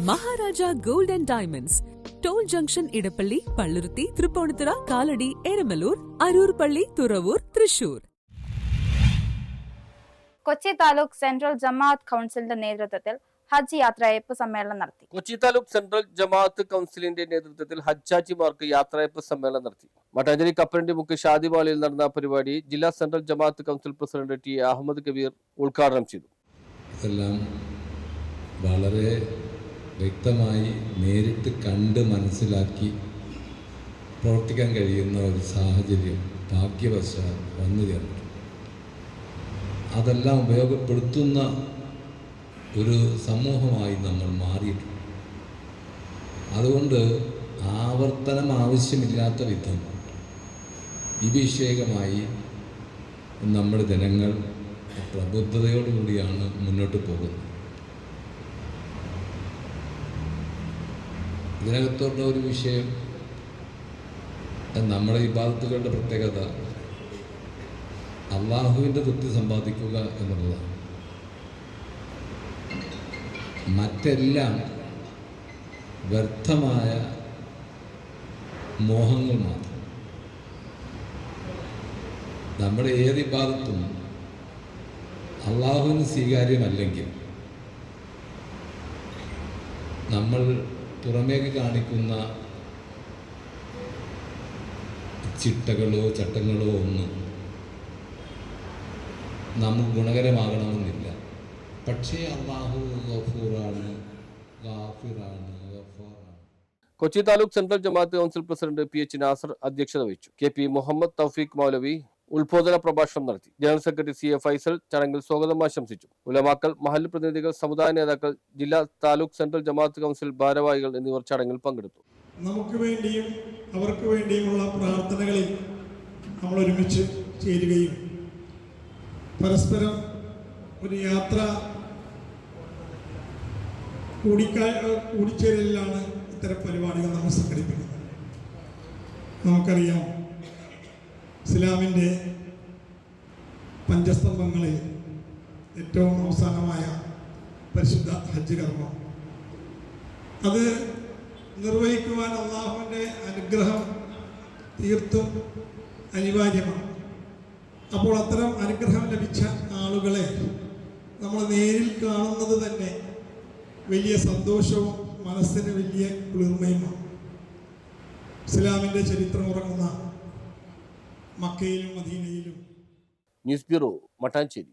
Maharaja gold and diamonds, toll junction, Edappally, Palluruthy, Tripunithura, Kalady, Eramalloor, Aroor പള്ളി, Thuravoor, Thrissur. Kochi taluk central Jamaat കൗൺസിലിന്റെ നേതൃത്വത്തിൽ ഹജ്ജ് യാത്രയയപ്പ് സമ്മേളനം നടത്തി. കൊച്ചി താലൂക്ക് സെൻട്രൽ ജമാഅത്ത് കൗൺസിലിന്റെ നേതൃത്വത്തിൽ ഹജ്ജാജിമാർക്ക് യാത്രയയപ്പ് സമ്മേളനം നടത്തി. മട്ടാഞ്ചേരി കപ്പലണ്ടി മുക്ക് ഷാദിമാളിയിൽ നടന്ന പരിപാടി ജില്ലാ central Jamaat council president T Ahmed Kabir ഉദ്ഘാടനം ചെയ്തു. ഇതെല്ലാം വളരെ വ്യക്തമായി നേരിട്ട് കണ്ട് മനസ്സിലാക്കി പ്രവർത്തിക്കാൻ കഴിയുന്ന ഒരു സാഹചര്യം ഭാഗ്യവശാൽ വന്നു ചേർന്നു. അതെല്ലാം ഉപയോഗപ്പെടുത്തുന്ന ഒരു സമൂഹമായി നമ്മൾ മാറിയിട്ടുണ്ട്. അതുകൊണ്ട് ആവർത്തനം ആവശ്യമില്ലാത്ത വിധം വിഷയകമായി നമ്മുടെ ജനങ്ങൾ പ്രബുദ്ധതയോടുകൂടിയാണ് മുന്നോട്ട് പോകുന്നത്. ഇതിനകത്തുള്ള ഒരു വിഷയം, നമ്മുടെ ഇബാദത്തുകളുടെ പ്രത്യേകത അള്ളാഹുവിൻ്റെ തൃപ്തി സമ്പാദിക്കുക എന്നുള്ളതാണ്. മറ്റെല്ലാം വ്യർത്ഥമായ മോഹങ്ങൾ മാത്രം. നമ്മുടെ ഏത് ഇബാദത്തും അള്ളാഹുവിന് സ്വീകാര്യമല്ലെങ്കിൽ നമ്മൾ പുറമേക്ക് കാണിക്കുന്ന ചിട്ടകളോ ചട്ടങ്ങളോ ഒന്നും നമുക്ക് ഗുണകരമാകണമെന്നില്ല. പക്ഷേ അല്ലാഹു ഗഫൂറാണ്, ഗാഫിറാണ്, ഗഫാറാണ്. Kochi taluk central Jamaat council president PH Nasar അധ്യക്ഷത വഹിച്ചു. KP മുഹമ്മദ് തൗഫീഖ് മൗലവി ഉദ്ബോധന പ്രഭാഷണം നടത്തി. ജനറൽ സെക്രട്ടറി CA ഫൈസൽ ചടങ്ങിൽ സ്വാഗതം ആശംസിച്ചു. ഉലമാക്കൾ, മഹല്ല് പ്രതിനിധികൾ, സമുദായ നേതാക്കൾ, ജില്ലാ താലൂക്ക് സെൻട്രൽ ജമാഅത്ത് കൗൺസിൽ ഭാരവാഹികൾ എന്നിവർ ചടങ്ങിൽ പങ്കെടുത്തു. നമുക്ക് വേണ്ടിയും അവർക്ക് വേണ്ടിയുമുള്ള പ്രാർത്ഥനകളിൽ നമ്മൾ ഒരുമിച്ച് ചേരുകയും പരസ്പരം ഒരു യാത്ര കൂടിച്ചേരലിലാണ് ഇത്തരം പരിപാടികൾ നമ്മൾ സംഘടിപ്പിക്കുന്നത്. നമുക്കറിയാം, ഇസ്ലാമിൻ്റെ പഞ്ചസ്തംഭങ്ങളിൽ ഏറ്റവും അവസാനമായ പരിശുദ്ധ ഹജ്ജ് കർമ്മം, അത് നിർവഹിക്കുവാൻ അള്ളാഹുവിൻ്റെ അനുഗ്രഹം തീർത്തും അനിവാര്യമാണ്. അപ്പോൾ അത്തരം അനുഗ്രഹം ലഭിച്ച ആളുകളെ നമ്മൾ നേരിൽ കാണുന്നത് തന്നെ വലിയ സന്തോഷവും മനസ്സിന് വലിയ കുളിർമയുമാണ്. ഇസ്ലാമിൻ്റെ ചരിത്രം ഉറങ്ങുന്ന മക്കയിലും മദീനയിലും. News bureau, Mattancherry.